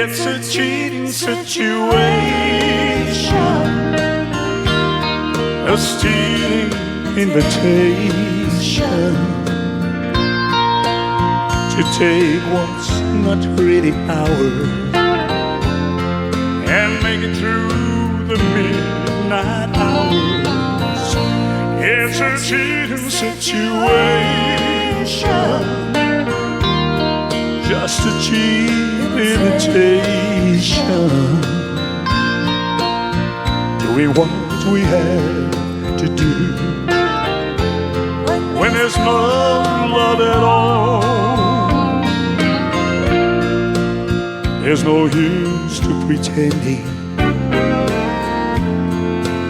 It's a cheating situation, a stealing invitation to take what's not really ours and make it through the midnight hours. It's a cheating situation, just a cheap imitation, doing what we have to do when there's no love at all. There's no use to pretending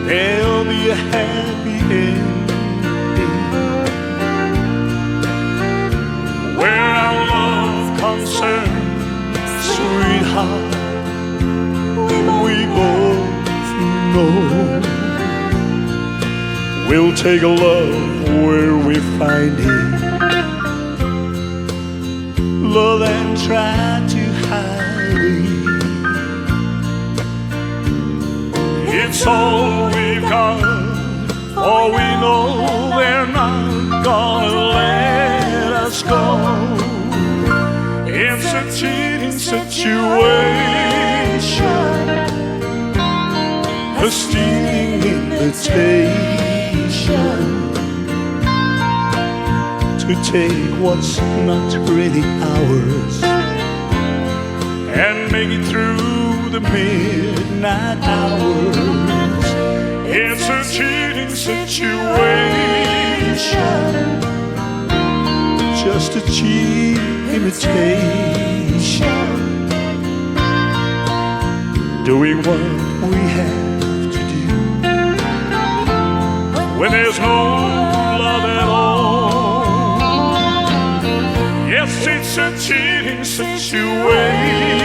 there'll be a happy ending where our love concerns, sweetheart, we both know. We'll take a love where we find it, love and try to hide it. It's all we've got, for we know they're not gonna let us go. It's a cheating situation, a stealing invitation to take what's not really ours and make it through the midnight hours. It's a cheating situation, just a cheap imitation, doing what we have to do when there's no love at all. Yes, it's a cheating situation,